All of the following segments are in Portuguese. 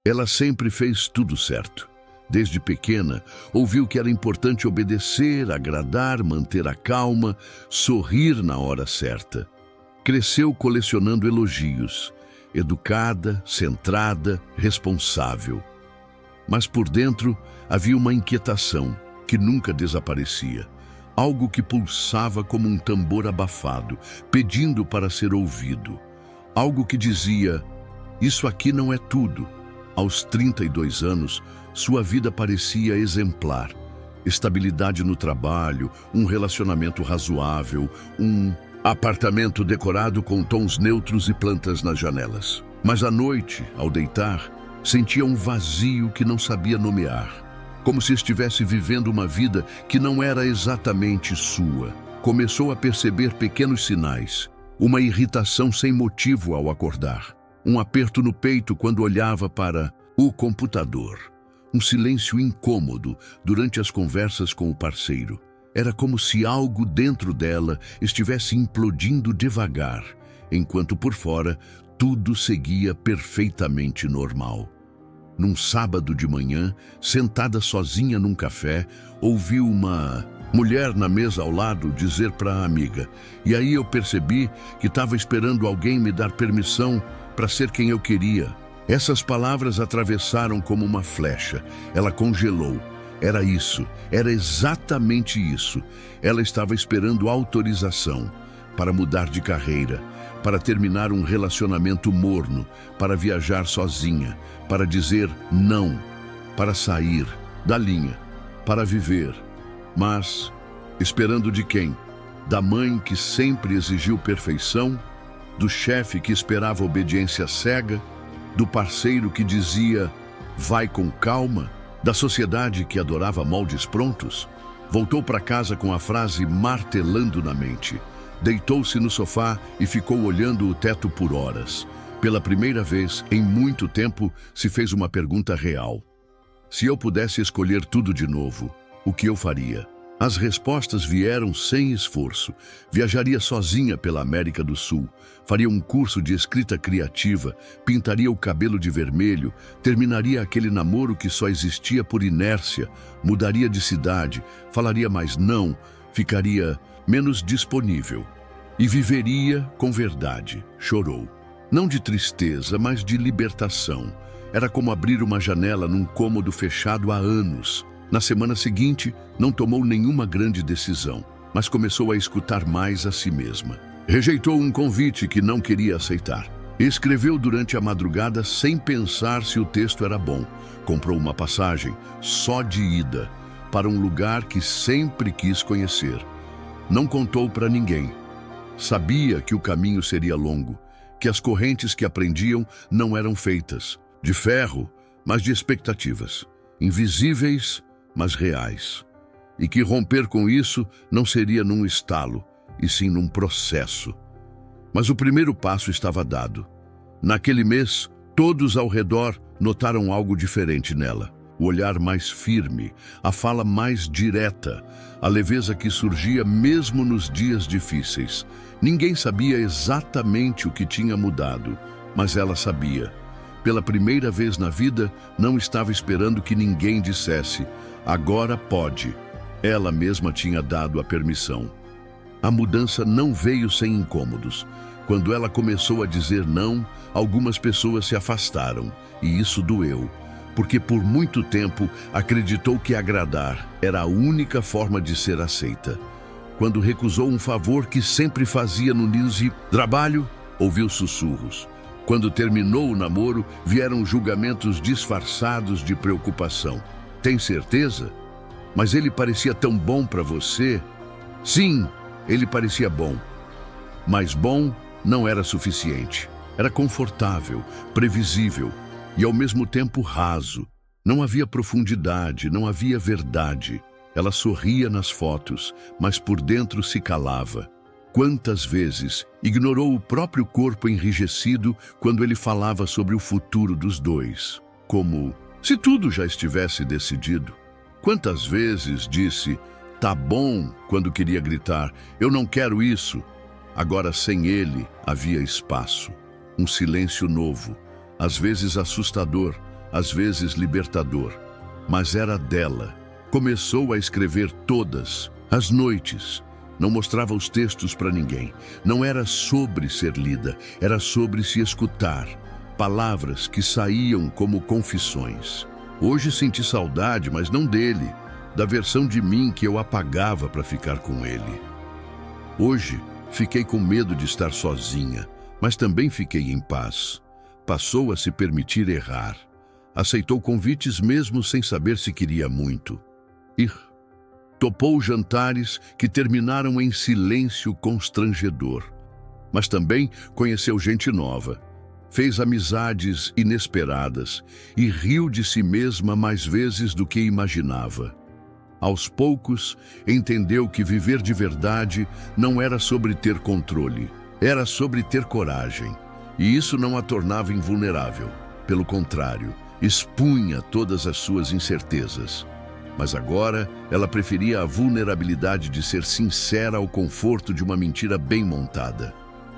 Ela sempre fez tudo certo. Desde pequena, ouviu que era importante obedecer, agradar, manter a calma, sorrir na hora certa. Cresceu colecionando elogios, educada, centrada, responsável. Mas por dentro havia uma inquietação que nunca desaparecia. Algo que pulsava como um tambor abafado, pedindo para ser ouvido. Algo que dizia: isso aqui não é tudo. Aos 32 anos, sua vida parecia exemplar. Estabilidade no trabalho, um relacionamento razoável, um apartamento decorado com tons neutros e plantas nas janelas. Mas à noite, ao deitar, sentia um vazio que não sabia nomear. Como se estivesse vivendo uma vida que não era exatamente sua. Começou a perceber pequenos sinais. Uma irritação sem motivo ao acordar. Um aperto no peito quando olhava para o computador. Um silêncio incômodo durante as conversas com o parceiro. Era como se algo dentro dela estivesse implodindo devagar, enquanto por fora tudo seguia perfeitamente normal. Num sábado de manhã, sentada sozinha num café, ouviu uma mulher na mesa ao lado dizer para a amiga: e aí eu percebi que estava esperando alguém me dar permissão para ser quem eu queria. Essas palavras atravessaram como uma flecha. Ela congelou. Era isso, era exatamente isso. Ela estava esperando autorização para mudar de carreira, para terminar um relacionamento morno, para viajar sozinha, para dizer não, para sair da linha, para viver. Mas, esperando de quem? Da mãe que sempre exigiu perfeição? Do chefe que esperava obediência cega? Do parceiro que dizia, vai com calma? Da sociedade que adorava moldes prontos? Voltou para casa com a frase martelando na mente. Deitou-se no sofá e ficou olhando o teto por horas. Pela primeira vez em muito tempo, se fez uma pergunta real. Se eu pudesse escolher tudo de novo, o que eu faria? As respostas vieram sem esforço. Viajaria sozinha pela América do Sul, faria um curso de escrita criativa, pintaria o cabelo de vermelho, terminaria aquele namoro que só existia por inércia, mudaria de cidade, falaria mais não, ficaria menos disponível e viveria com verdade. Chorou. Não de tristeza, mas de libertação. Era como abrir uma janela num cômodo fechado há anos. Na semana seguinte, não tomou nenhuma grande decisão, mas começou a escutar mais a si mesma. Rejeitou um convite que não queria aceitar. Escreveu durante a madrugada sem pensar se o texto era bom. Comprou uma passagem, só de ida, para um lugar que sempre quis conhecer. Não contou para ninguém. Sabia que o caminho seria longo, que as correntes que aprendiam não eram feitas de ferro, mas de expectativas, invisíveis, mas reais, e que romper com isso não seria num estalo, e sim num processo. Mas o primeiro passo estava dado. Naquele mês, todos ao redor notaram algo diferente nela. O olhar mais firme, a fala mais direta, a leveza que surgia mesmo nos dias difíceis. Ninguém sabia exatamente o que tinha mudado, mas ela sabia. Pela primeira vez na vida, não estava esperando que ninguém dissesse: agora pode. Ela mesma tinha dado a permissão. A mudança não veio sem incômodos. Quando ela começou a dizer não, algumas pessoas se afastaram, e isso doeu, porque por muito tempo acreditou que agradar era a única forma de ser aceita. Quando recusou um favor que sempre fazia no trabalho, ouviu sussurros. Quando terminou o namoro, vieram julgamentos disfarçados de preocupação. Tem certeza? Mas ele parecia tão bom para você. Sim, ele parecia bom. Mas bom não era suficiente. Era confortável, previsível e ao mesmo tempo raso. Não havia profundidade, não havia verdade. Ela sorria nas fotos, mas por dentro se calava. Quantas vezes ignorou o próprio corpo enrijecido quando ele falava sobre o futuro dos dois, como se tudo já estivesse decidido. Quantas vezes disse, tá bom, quando queria gritar, eu não quero isso. Agora sem ele havia espaço, um silêncio novo, às vezes assustador, às vezes libertador, mas era dela. Começou a escrever todas as noites. Não mostrava os textos para ninguém. Não era sobre ser lida, era sobre se escutar. Palavras que saíam como confissões. Hoje senti saudade, mas não dele, da versão de mim que eu apagava para ficar com ele. Hoje, fiquei com medo de estar sozinha, mas também fiquei em paz. Passou a se permitir errar. Aceitou convites mesmo sem saber se queria muito. Topou jantares que terminaram em silêncio constrangedor. Mas também conheceu gente nova. Fez amizades inesperadas e riu de si mesma mais vezes do que imaginava. Aos poucos, entendeu que viver de verdade não era sobre ter controle, era sobre ter coragem. E isso não a tornava invulnerável. Pelo contrário, expunha todas as suas incertezas. Mas agora, ela preferia a vulnerabilidade de ser sincera ao conforto de uma mentira bem montada.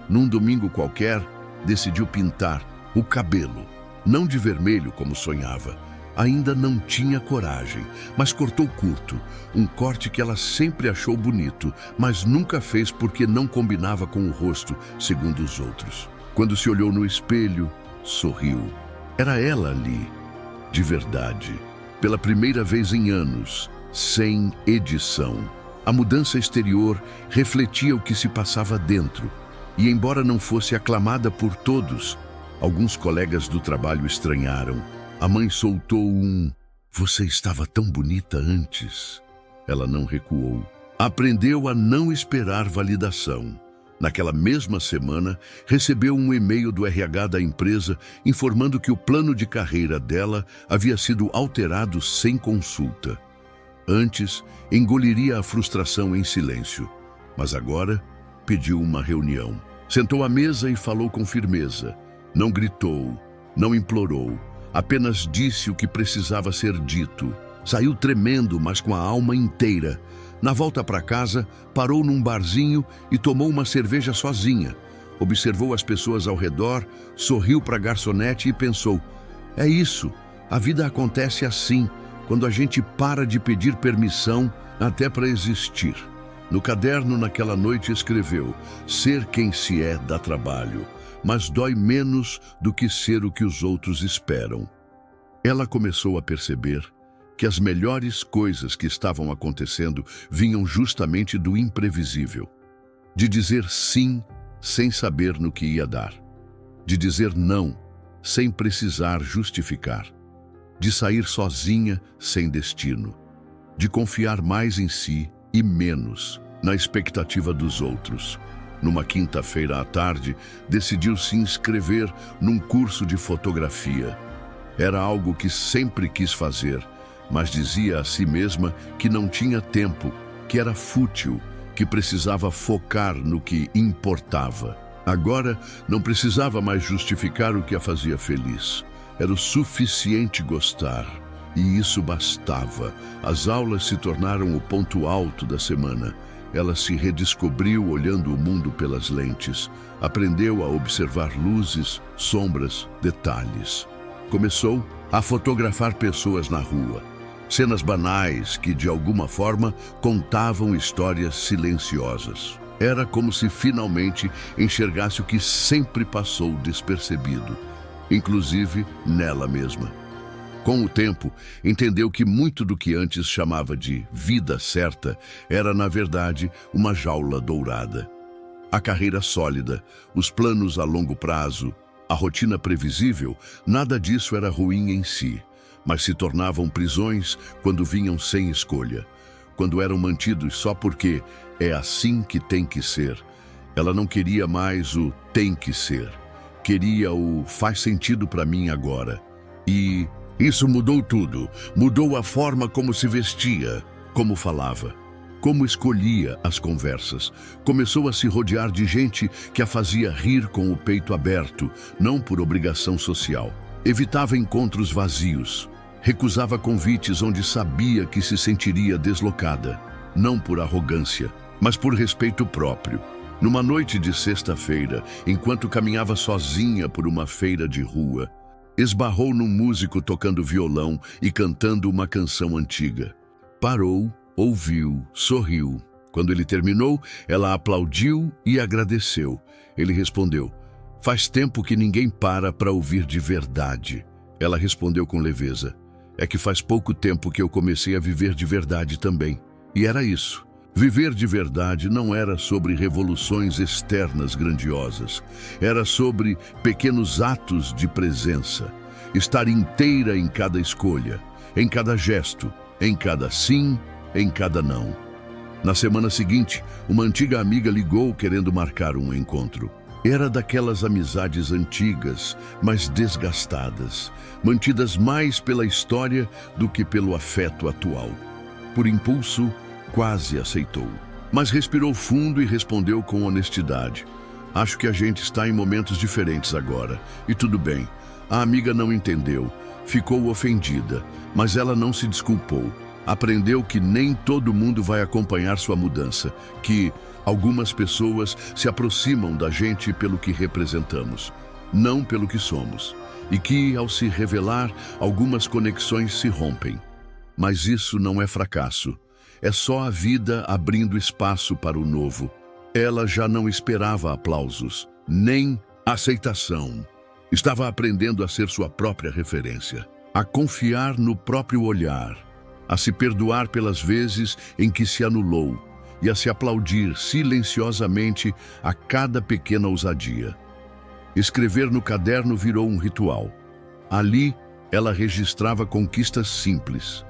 Num domingo qualquer, decidiu pintar o cabelo, não de vermelho como sonhava. Ainda não tinha coragem, mas cortou curto, um corte que ela sempre achou bonito, mas nunca fez porque não combinava com o rosto, segundo os outros. Quando se olhou no espelho, sorriu. Era ela ali, de verdade, pela primeira vez em anos, sem edição. A mudança exterior refletia o que se passava dentro. E embora não fosse aclamada por todos, alguns colegas do trabalho estranharam. A mãe soltou um "Você estava tão bonita antes". Ela não recuou. Aprendeu a não esperar validação. Naquela mesma semana, recebeu um e-mail do RH da empresa informando que o plano de carreira dela havia sido alterado sem consulta. Antes, engoliria a frustração em silêncio, mas agora pediu uma reunião. Sentou à mesa e falou com firmeza. Não gritou, não implorou, apenas disse o que precisava ser dito. Saiu tremendo, mas com a alma inteira. Na volta para casa, parou num barzinho e tomou uma cerveja sozinha. Observou as pessoas ao redor, sorriu para a garçonete e pensou: é isso, a vida acontece assim, quando a gente para de pedir permissão até para existir. No caderno, naquela noite, escreveu: ser quem se é dá trabalho, mas dói menos do que ser o que os outros esperam. Ela começou a perceber que as melhores coisas que estavam acontecendo vinham justamente do imprevisível. De dizer sim sem saber no que ia dar. De dizer não sem precisar justificar. De sair sozinha sem destino. De confiar mais em si e menos na expectativa dos outros. Numa quinta-feira à tarde, decidiu se inscrever num curso de fotografia. Era algo que sempre quis fazer, mas dizia a si mesma que não tinha tempo, que era fútil, que precisava focar no que importava. Agora, não precisava mais justificar o que a fazia feliz. Era o suficiente gostar, e isso bastava. As aulas se tornaram o ponto alto da semana. Ela se redescobriu olhando o mundo pelas lentes. Aprendeu a observar luzes, sombras, detalhes. Começou a fotografar pessoas na rua. Cenas banais que, de alguma forma, contavam histórias silenciosas. Era como se finalmente enxergasse o que sempre passou despercebido, inclusive nela mesma. Com o tempo, entendeu que muito do que antes chamava de vida certa era, na verdade, uma jaula dourada. A carreira sólida, os planos a longo prazo, a rotina previsível, nada disso era ruim em si, mas se tornavam prisões quando vinham sem escolha, quando eram mantidos só porque é assim que tem que ser. Ela não queria mais o tem que ser, queria o faz sentido para mim agora. E isso mudou tudo, mudou a forma como se vestia, como falava, como escolhia as conversas. Começou a se rodear de gente que a fazia rir com o peito aberto, não por obrigação social. Evitava encontros vazios. Recusava convites onde sabia que se sentiria deslocada, não por arrogância, mas por respeito próprio. Numa noite de sexta-feira, enquanto caminhava sozinha por uma feira de rua, Esbarrou num músico tocando violão e cantando uma canção antiga. Parou, ouviu, sorriu. Quando ele terminou, ela aplaudiu e agradeceu. Ele respondeu: "Faz tempo que ninguém para ouvir de verdade." Ela respondeu com leveza: "É que faz pouco tempo que eu comecei a viver de verdade também." E era isso. Viver de verdade não era sobre revoluções externas grandiosas. Era sobre pequenos atos de presença. Estar inteira em cada escolha, em cada gesto, em cada sim, em cada não. Na semana seguinte, uma antiga amiga ligou querendo marcar um encontro. Era daquelas amizades antigas, mas desgastadas, mantidas mais pela história do que pelo afeto atual. Por impulso, quase aceitou. Mas respirou fundo e respondeu com honestidade: "Acho que a gente está em momentos diferentes agora, e tudo bem." A amiga não entendeu, ficou ofendida, mas ela não se desculpou. Aprendeu que nem todo mundo vai acompanhar sua mudança, que algumas pessoas se aproximam da gente pelo que representamos, não pelo que somos, e que, ao se revelar, algumas conexões se rompem. Mas isso não é fracasso, é só a vida abrindo espaço para o novo. Ela já não esperava aplausos, nem aceitação. Estava aprendendo a ser sua própria referência, a confiar no próprio olhar, a se perdoar pelas vezes em que se anulou e a se aplaudir silenciosamente a cada pequena ousadia. Escrever no caderno virou um ritual. Ali, ela registrava conquistas simples.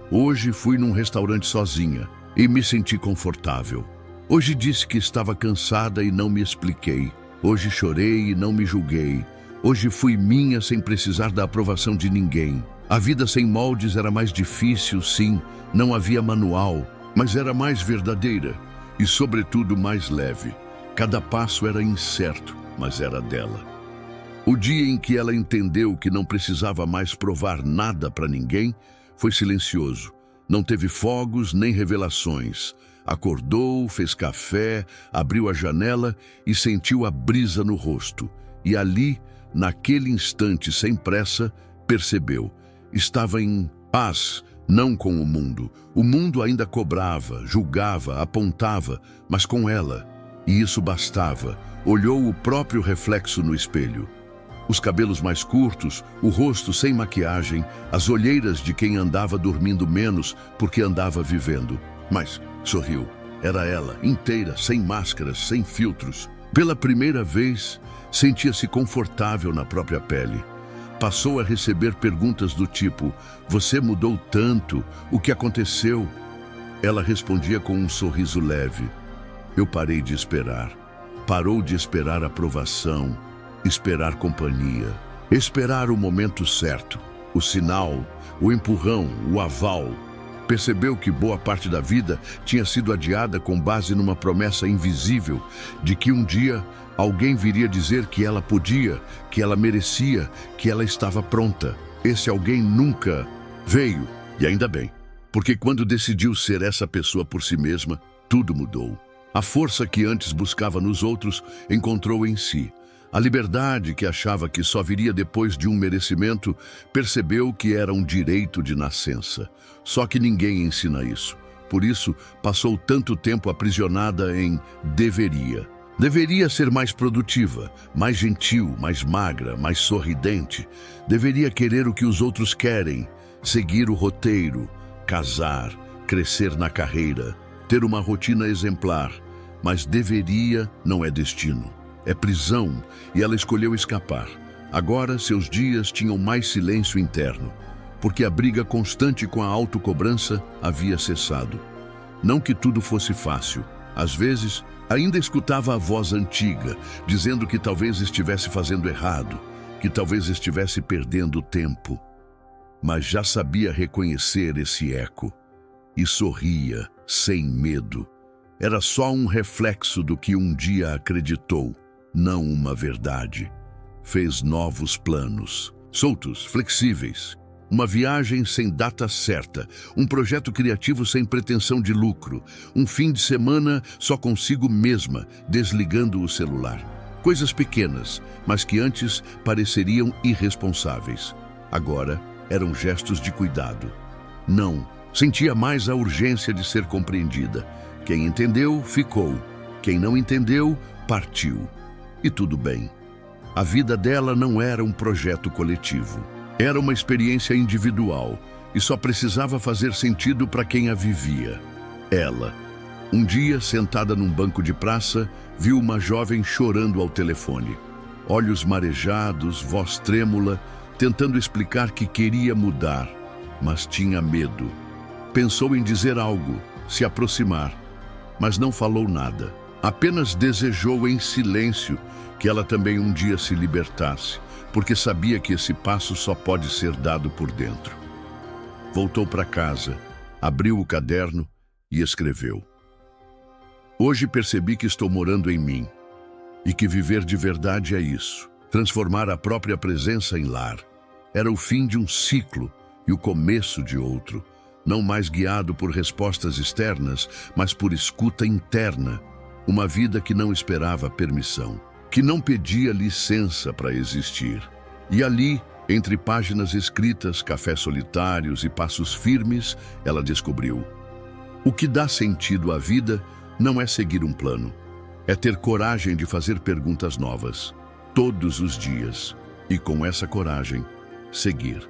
Hoje fui num restaurante sozinha e me senti confortável. Hoje disse que estava cansada e não me expliquei. Hoje chorei e não me julguei. Hoje fui minha sem precisar da aprovação de ninguém. A vida sem moldes era mais difícil, sim, não havia manual, mas era mais verdadeira e, sobretudo, mais leve. Cada passo era incerto, mas era dela. O dia em que ela entendeu que não precisava mais provar nada para ninguém foi silencioso. Não teve fogos nem revelações. Acordou, fez café, abriu a janela e sentiu a brisa no rosto. E ali, naquele instante sem pressa, percebeu. Estava em paz, não com o mundo. O mundo ainda cobrava, julgava, apontava, mas com ela. E isso bastava. Olhou o próprio reflexo no espelho. Os cabelos mais curtos, o rosto sem maquiagem, as olheiras de quem andava dormindo menos porque andava vivendo. Mas sorriu. Era ela, inteira, sem máscaras, sem filtros. Pela primeira vez, sentia-se confortável na própria pele. Passou a receber perguntas do tipo: "Você mudou tanto, o que aconteceu?" Ela respondia com um sorriso leve: "Eu parei de esperar." Parou de esperar aprovação, esperar companhia, esperar o momento certo, o sinal, o empurrão, o aval. Percebeu que boa parte da vida tinha sido adiada com base numa promessa invisível de que um dia alguém viria dizer que ela podia, que ela merecia, que ela estava pronta. Esse alguém nunca veio, e ainda bem, porque quando decidiu ser essa pessoa por si mesma, tudo mudou. A força que antes buscava nos outros encontrou em si. A liberdade que achava que só viria depois de um merecimento, percebeu que era um direito de nascença. Só que ninguém ensina isso. Por isso, passou tanto tempo aprisionada em deveria. Deveria ser mais produtiva, mais gentil, mais magra, mais sorridente. Deveria querer o que os outros querem, seguir o roteiro, casar, crescer na carreira, ter uma rotina exemplar. Mas deveria não é destino. É prisão, e ela escolheu escapar. Agora seus dias tinham mais silêncio interno, porque a briga constante com a autocobrança havia cessado. Não que tudo fosse fácil. Às vezes, ainda escutava a voz antiga, dizendo que talvez estivesse fazendo errado, que talvez estivesse perdendo tempo. Mas já sabia reconhecer esse eco, e sorria, sem medo. Era só um reflexo do que um dia acreditou. Não uma verdade. Fez novos planos, soltos, flexíveis. Uma viagem sem data certa, um projeto criativo sem pretensão de lucro, um fim de semana só consigo mesma, desligando o celular. Coisas pequenas, mas que antes pareceriam irresponsáveis. Agora eram gestos de cuidado. Não, sentia mais a urgência de ser compreendida. Quem entendeu, ficou. Quem não entendeu, partiu. E tudo bem. A vida dela não era um projeto coletivo. Era uma experiência individual e só precisava fazer sentido para quem a vivia. Ela, um dia, sentada num banco de praça, viu uma jovem chorando ao telefone. Olhos marejados, voz trêmula, tentando explicar que queria mudar, mas tinha medo. Pensou em dizer algo, se aproximar, mas não falou nada. Apenas desejou em silêncio que ela também um dia se libertasse, porque sabia que esse passo só pode ser dado por dentro. Voltou para casa, abriu o caderno e escreveu: Hoje percebi que estou morando em mim e que viver de verdade é isso, transformar a própria presença em lar. Era o fim de um ciclo e o começo de outro, não mais guiado por respostas externas, mas por escuta interna, uma vida que não esperava permissão, que não pedia licença para existir. E ali, entre páginas escritas, cafés solitários e passos firmes, ela descobriu: o que dá sentido à vida não é seguir um plano, é ter coragem de fazer perguntas novas, todos os dias, e com essa coragem, seguir.